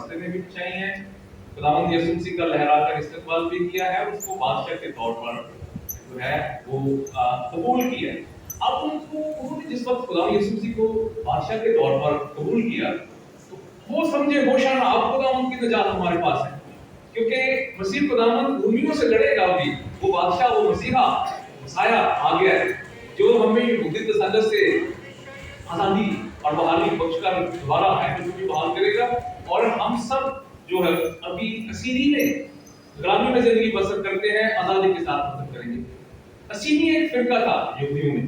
راستے میں بھی بچھائی ہیں، خداوند یسوع مسیح کا لہرا کر استقبال بھی کیا ہے، اس کو بادشاہ کے طور پر جو ہے وہ قبول کیا۔ اب انہوں نے جس وقت خداوند یسوع مسیح کو بادشاہ کے طور پر قبول کیا تو وہ سمجھے ہوشانا اب خداوند کی نجات ہمارے پاس ہے، کیونکہ مسیح خداوند رومیوں سے لڑے گا بھی، وہ بادشاہ، وہ مسیحا، مسیح آ گیا ہے جو ہمیں یہودی تسلط سے آزادی اور بحالی بخش کر دوبارہ ہیکل کو بحال کرے گا، اور ہم سب جو ہے ابھی اسیری میں غلامی میں زندگی بسر کرتے ہیں آزادی کے ساتھ بسر کریں گے۔ اسیری ایک فرقہ تھا یہودیوں میں،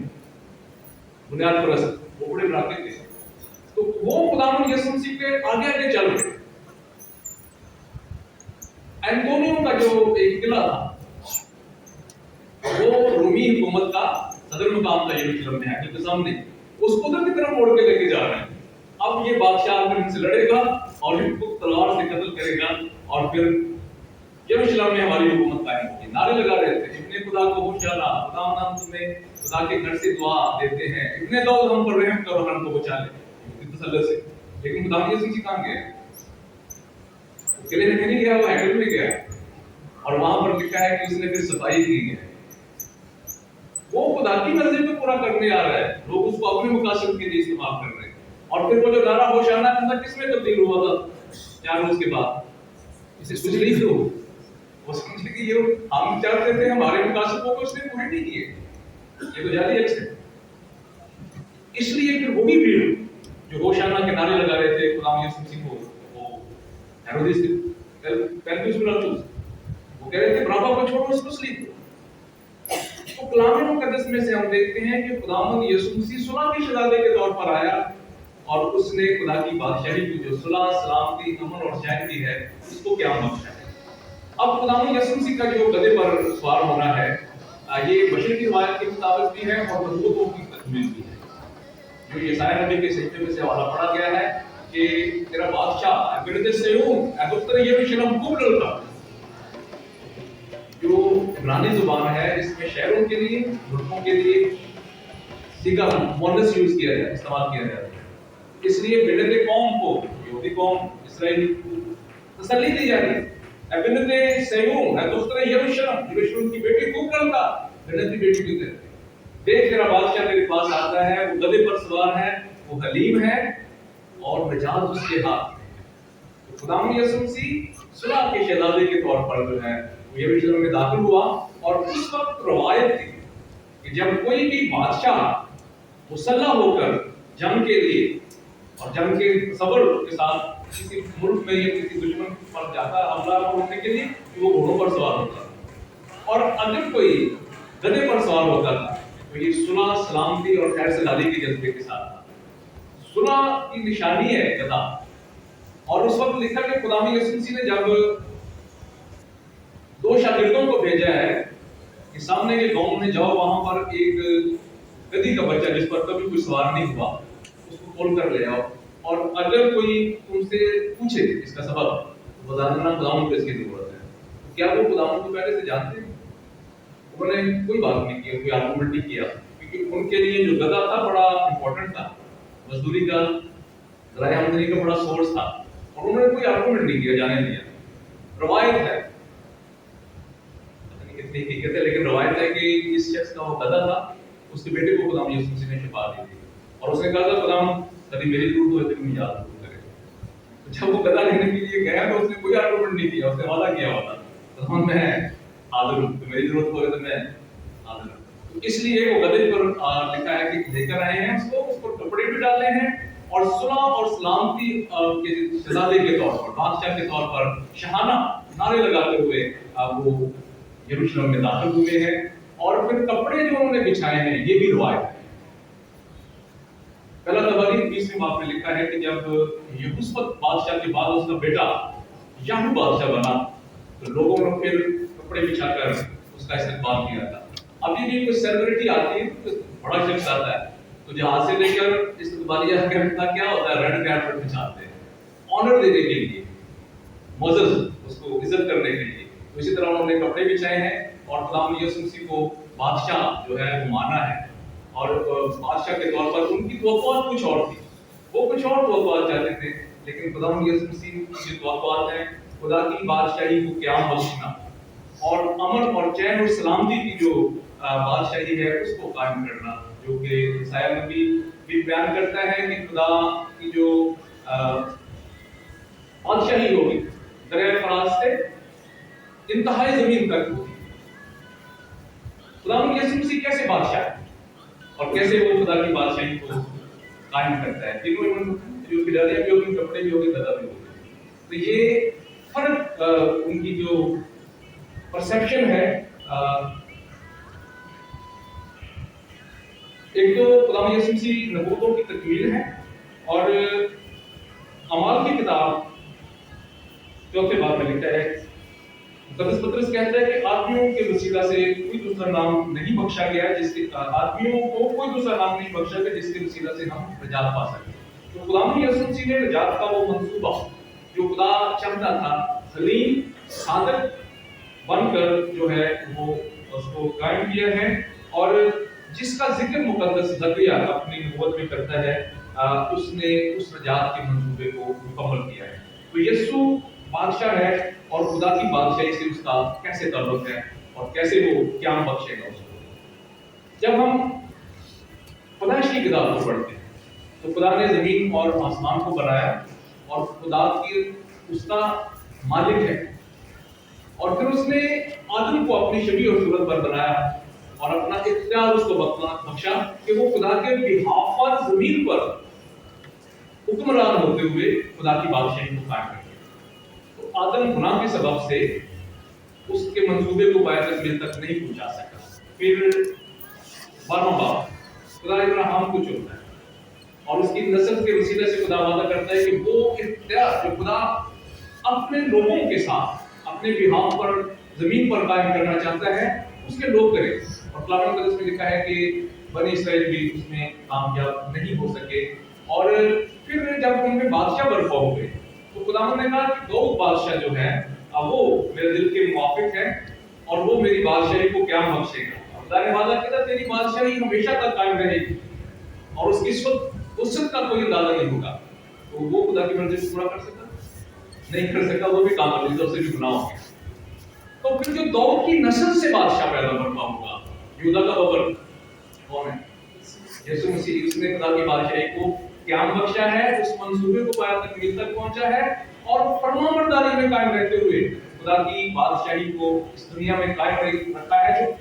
بنیاد پرست، وہ بڑے ڈراتے تھے، تو وہ خداوند یسوع مسیح کے آگے آگے چل رہے۔ اینٹونیو کا جو ایک قلعہ تھا وہ رومی حکومت کا صدر مقام تھا یروشلم میں ہیکل کے سامنے، اس کو ادھر کی طرف موڑ کے لے کے جا رہے ہیں۔ اب یہ بادشاہ ان سے لڑے گا اور ان کو تلوار سے قتل کرے گا، اور پھر یروشلم میں ہماری حکومت قائم ہوگی۔ نعرے لگا رہے تھے، اتنے خدا کو ہوشیارا، خدا ہم تمہیں خدا کے گھر سے دعا دیتے ہیں، اتنے دو ہم پر رحم کرو، ہم کو بچا لے تسلط سے۔ لیکن خدا یسوع مسیح کہاں گئے؟ قلعے میں نہیں گیا، وہ ہیکل میں گیا، اور وہاں پر لکھا ہے کہ اس نے پھر صفائی کی ہے۔ وہ خدا کی مرضی کو پورا کرنے آ رہا ہے، لوگ اس کو اپنے مقاصد کے لیے استعمال کر رہے ہیں۔ اور پھر وہ جو نعرہ ہوشانا ہے کس میں تبدیل ہوا تھا 4 روز کے بعد؟ اسے کچھ نہیں تو وہ سمجھے کہ یہ ہم چاہتے تھے ہمارے مقاصد کو اس نے پورے نہیں کیے، یہ تو جعلی عکس ہے۔ اس لیے پھر وہی بھیڑ جو ہوشانا کے نعرے لگا رہے تھے خدا یسوع مسیح کو، وہ ہیرودیس 35 وہ کہہ رہے تھے برابا کو چھوڑو، اس کو سلیب دو۔ تو کلام مقدس میں سے ہم دیکھتے ہیں کہ خداوند یسوع مسیح صلح کے شہزادے کے طور پر آیا، اور اس نے خدا کی بادشاہی کو جو صلح، سلامتی، امن اور چین کی ہے، اس کو قیام بخشا ہے۔ اب خداوند یسوع مسیح کا جو گدھے پر سوار ہونا ہے، یہ بشر کی روایت کے مطابق بھی ہے اور نبوتوں کی تکمیل بھی ہے۔ جو یسایا نبی کے صحیفے میں سے حوالہ پڑھا گیا ہے کہ تیرا بادشاہ بلد صیون اے دختر یروشلم خوب لڑکا، جو عبرانی زبان ہے اس میں شہروں کے لیے، ملکوں کے لیے صیغہ مؤنث یوز کیا جاتا ہے، استعمال کیا جاتا ہے۔ اس لیے بلد قوم کو، یہودی قوم اسرائیل کو تسلی دی جاتی ہے، اے بلد صیون اے دختر یروشلم، یروشلم کی بیٹی خوب لڑکا، بلد کی بیٹی کیوں کہتے ہیں؟ دیکھ تیرا بادشاہ تیرے پاس آتا ہے، وہ گدھے پر سوار ہے، وہ حلیم ہے اور نجات اس کے ہاتھ میں۔ خداوند یسوع مسیح صلح کے شہزادے کے طور پر جو ہے وہ یروشلم میں داخل ہوا، اور اس وقت روایت تھی کہ جب کوئی بھی بادشاہ مسلح ہو کر جنگ کے لیے اور جنگ کے صبر کے ساتھ کسی ملک میں یا کسی دشمن پر جاتا حملہ روکنے کے لیے، وہ گھوڑوں پر سوار ہوتا تھا، اور اگر کوئی گدھے پر سوار ہوتا تھا تو یہ صلح، سلامتی اور خیر سگالی کے جذبے کے ساتھ تھا۔ صلح کی نشانی ہے گدھا، اور اس وقت لکھا کہ خداوند یسوع مسیح نے جب 2 شاگردوں کو بھیجا ہے کہ سامنے کے گاؤں میں جاؤ، وہاں پر ایک گدھی کا بچہ جس پر کبھی کوئی سوار نہیں ہوا، اس کو کھول کر لے آؤ، اور اگر کوئی تم سے پوچھے اس کا سبب تو بتا دینا خداوند کو اس کی ضرورت ہے۔ کیا وہ خداوند کو پہلے سے جانتے ہیں؟ انہوں نے کوئی بات نہیں کی، کوئی آرگومنٹ نہیں کیا، کیونکہ ان کے لیے جو گدھا تھا بڑا امپورٹنٹ تھا، مزدوری کا ذرائع آمدنی کا بڑا سورس تھا، اور انہوں نے کوئی آرگومنٹ نہیں کیا، جانے دیا۔ روایت ہے، کتنی حقیقت ہے، لیکن روایت ہے کہ اس شخص کا وہ گدھا تھا، اس کے بیٹے کو خداوند یسوع مسیح نے شفا دی تھی، اور اس نے کہا تھا خداوند کبھی میری ضرورت ہو تو تم یاد ضرور کرے۔ جب وہ گدھا لینے کے لیے گیا تو اس نے کوئی آرگومنٹ نہیں کیا، اس نے وعدہ کیا ہوا تھا خداوند میں حاضر ہوں، تو میری ضرورت ہو تو میں حاضر ہوں۔ تو اس لیے وہ گدھے پر لکھا ہے کہ لے کر آئے ہیں اس کو کپڑے بھی ڈالے ہیں، اور صلح اور سلامتی کے شہزادے کے طور پر، بادشاہ کے طور پر شہانہ نعرے لگاتے ہوئے وہ یروشلم میں داخل ہوئے ہیں، اور پھر کپڑے جو انہوں نے بچھائے ہیں یہ بھی روایت ہے۔ پہلا تباری 20ویں باب میں لکھا ہے کہ جب یہوشافط بادشاہ کے بعد اس کا بیٹا یاہو بادشاہ بنا تو لوگوں نے پھر کپڑے بچھا کر اس کا استقبال کیا تھا۔ ابھی بھی کوئی سیلیبریٹی آتی ہے، بڑا شخص آتا ہے تو جہاز سے لے کر استقبالیہ کا کیا ہوتا ہے، ریڈ کارپیٹ بچھاتے ہیں آنر دینے کے لیے، معزز اس کو عزت کرنے کے لیے۔ تو اسی طرح انہوں نے کپڑے بچھائے ہیں، اور خداوند یسوع مسیح کو بادشاہ جو ہے وہ مانا ہے، اور بادشاہ کے طور پر ان کی توقعات کچھ اور تھی، وہ کچھ اور توقعات چاہتے تھے، لیکن خدا یسوع مسیح کی جو توقعات ہیں خدا کی بادشاہی کو قیام بخشنا اور امن اور چین اور سلامتی کی جو بادشاہی ہے اس کو قائم کرنا، جو کہ عیسائی نبی بھی بیان کرتا ہے کہ خدا کی جو بادشاہی ہوگی دریا فراز سے انتہائی زمین تک ہوگی۔ خدا یسوع مسیح کیسے بادشاہ ہے اور کیسے وہ خدا کی بادشاہی کو قائم کرتا ہے؟ تینوں جو کھلاڑیاں بھی ہوگی، کپڑے بھی ہوگی، گدا بھی ہوگی۔ تو یہ فرق ان کی جو پرسیپشن ہے، ایک تو خدا یسوع مسیح نبوتوں کی تکمیل ہے، اور اعمال کی کتاب چوتھے باب میں لکھا ہے، مقدس پطرس کہتا ہے کہ آدمیوں کے وسیلہ سے کوئی دوسرا نام نہیں بخشا گیا جس کے آدمیوں کو کوئی دوسرا نام نہیں بخشا گیا جس کے وسیلہ سے ہم نجات پا سکیں۔ تو خدا یسوع مسیح نے نجات کا وہ منصوبہ جو خدا چاہتا تھا، حلیم صادق بن کر جو ہے وہ اس کو قائم کیا ہے، اور جس کا ذکر مقدس زکریا اپنی نبوت میں کرتا ہے، اس نے اس نجات کے منصوبے کو مکمل کیا ہے۔ تو یسوع بادشاہ ہے، اور خدا کی بادشاہی سے اس کا کیسے تعلق ہے اور کیسے وہ قیام بخشے گا اس کو۔ جب ہم پیدائش کی کتاب کو پڑھتے ہیں تو خدا نے زمین اور آسمان کو بنایا، اور خدا کی اس کا مالک ہے، اور پھر اس نے آدم کو اپنی شبیہ اور صورت پر بنایا اور اپنا اختیار اس کو بخشا کہ وہ خدا کے بہاف پر زمین پر حکمران ہوتے ہوئے خدا کی بادشاہی کو قائم کرے۔ تو آدم گناہ کے سبب سے اس کے منصوبے کو باید تکمیل تک نہیں پہنچا سکا۔ پھر 12واں باب خدا ابراہیم کو چنتا ہے، اور اس کی نسل کے وسیلے سے خدا وعدہ کرتا ہے کہ وہ اختیار جو خدا اپنے لوگوں کے ساتھ اپنے بہاف پر زمین پر قائم کرنا چاہتا ہے اس کے لوگ کریں۔ اور کلام مقدس میں لکھا ہے کہ بنی اسرائیل بھی اس میں کامیاب نہیں ہو سکے، اور پھر جب ان میں بادشاہ برپا ہوئے تو خداوند نے کہا کہ دو بادشاہ جو ہے اب وہ میرے دل کے موافق ہے، اور وہ میری بادشاہی کو قیام بخشے گا۔ خدا نے وعدہ کیا تیری بادشاہی ہمیشہ تک قائم رہے گی، اور اس کی وسعت کا کوئی اندازہ نہیں ہوگا۔ تو وہ خدا کی مرضی کو پورا کر سکا نہیں کر سکا، وہ بھی کام کر سے بھی گناہ ہو گیا۔ تو پھر جو داؤد کی نسل سے بادشاہ پیدا برپا ہوگا، یہودا کا ببر کون ہے؟ یسوع مسیح۔ اس نے خدا کی بادشاہی کو قیام بخشا ہے، اس منصوبے کو پایا تکمیل تک پہنچا ہے، اور فرمانبرداری میں قائم رہتے ہوئے خدا کی بادشاہی کو اس دنیا میں قائم رکھا ہے، جو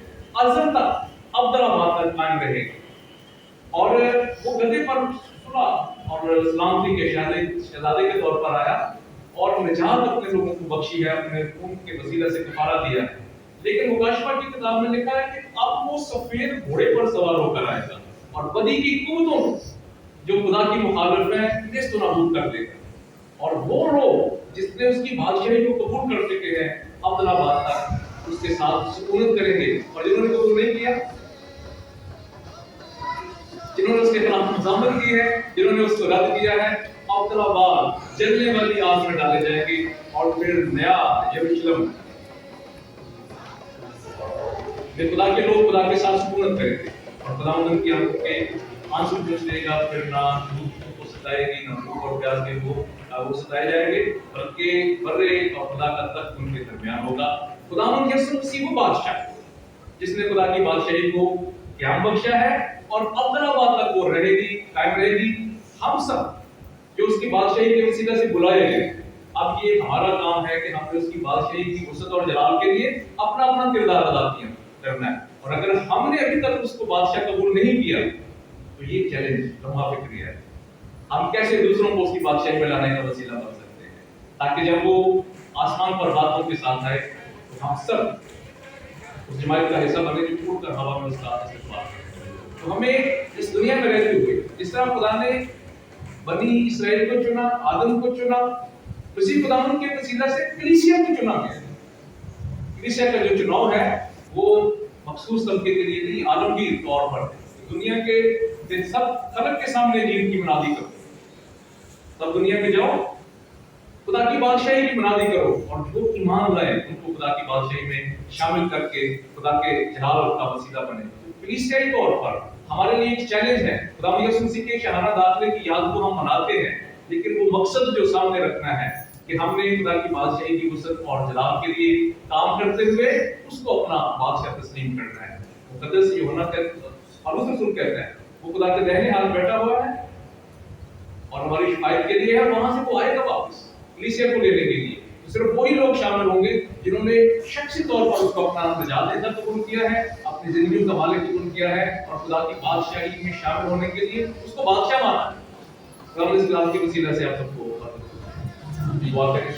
ازل تک ابدالآباد تک قائم رہے گا۔ اور وہ گدھے پر صلح اور سلامتی کے شہزادے کے طور پر آیا، اور نجات اپنے لوگوں کو بخشی ہے، اپنے خون کے وسیلہ سے کفارہ دیا ہے۔ لیکن مکاشفہ کی کتاب میں لکھا ہے کہ اب وہ سفید گھوڑے پر سوار ہو کر آئے گا، اور بدی کی قوتوں جو خدا کی مخالف ہے نیست و نابود کر دے گا، اور وہ لوگ جس نے اس کی بادشاہی کو قبول کر چکے ہیں ابدالآباد تک اس کے ساتھ سکونت کریں گے، اور جنہوں نے قبول نہیں کیا، جنہوں نے اس کے خلاف مزاحمت کی ہے، جنہوں نے اس کو رد کیا ہے، ابدالآباد جلنے والی آگ میں ڈالے جائیں گے، اور پھر نیا یروشلم میں خدا کے لوگ خدا کے ساتھ سکونت کریں گے، اور خدا ان کی آنکھوں کے آنسو پوچھ دے گا، پھر نہ دودھ کو ستائے گی، نہ بھوک اور پیاس کے وہ ستائے جائیں گے، بلکہ برے اور خدا کا تخت ان کے درمیان ہوگا۔ خداوند یسوع مسیح وہ بادشاہ ہے جس نے خدا کی بادشاہی کو قیام بخشا ہے، اور ابدالآباد تک وہ رہے گی، قائم رہے گی۔ ہم سب جو اس کی بادشاہی کے وسیلہ سے بلائے گئے، اب یہ ہمارا کام ہے کہ ہم نے اس کی بادشاہی کی وسعت اور جلال کے لیے اپنا اپنا کردار ادا کرنا ہے، اور اگر ہم نے ابھی تک اس کو بادشاہ قبول نہیں کیا تو یہ چیلنج لمحہ فکری ہے، ہم کیسے دوسروں کو اس کی بادشاہی میں لانے کا وسیلہ بن سکتے ہیں، تاکہ جب وہ آسمان پر بادلوں کے ساتھ آئے تو ہم سب اس جماعت کا حصہ بنے جو اڑ کر ہوا میں اس کا استقبال کریں۔ تو ہمیں اس دنیا میں رہتے ہوئے جس طرح خدا نے بنی اسرائیل کو چنا، آدم کو چنا، اسی خداوند کے وسیلہ سے کلیسیا کو چنا گیا۔ کلیسیا کا جو چناؤ ہے وہ مخصوص طبقے کے لیے نہیں، عالمگیر طور پر دنیا کے سب خلق کے سامنے دین کی منادی کرو، سب دنیا میں جاؤ، خدا کی بادشاہی کی منادی کرو، اور جو ایمان لائے ان کو خدا کی بادشاہی میں شامل کر کے خدا کے جلال کا وسیلہ بنے۔ کلیسیائی طور پر ہمارے لیے ایک چیلنج ہے، خدا یسوع مسیح کے شاہانہ داخلے کی یاد کو ہم مناتے ہیں، لیکن وہ مقصد جو سامنے رکھنا ہے کہ ہم نے خدا کی بادشاہی کی وسعت اور جلال کے لیے کام کرتے ہوئے اس کو اپنا بادشاہ تسلیم کرنا ہے. مقدس یوحنا پالوس رسول کہتا ہے وہ خدا کے دہنے ہاتھ بیٹھا ہوا ہے اور ہماری شفاعت کے لیے ہے. وہاں سے وہ آئے گا واپس کلیسیا کو لینے کے لیے. صرف وہی لوگ شامل ہوں گے جنہوں نے شخصی طور پر اس کو اپنا نجات دہندہ قبول کیا ہے, اپنی زندگیوں کا مالک قبول کیا ہے اور خدا کی بادشاہی میں شامل ہونے کے لیے اس کو بادشاہ مانا ہے. رب اس کلام کے وسیلہ سے آپ سب کو دعا کریں.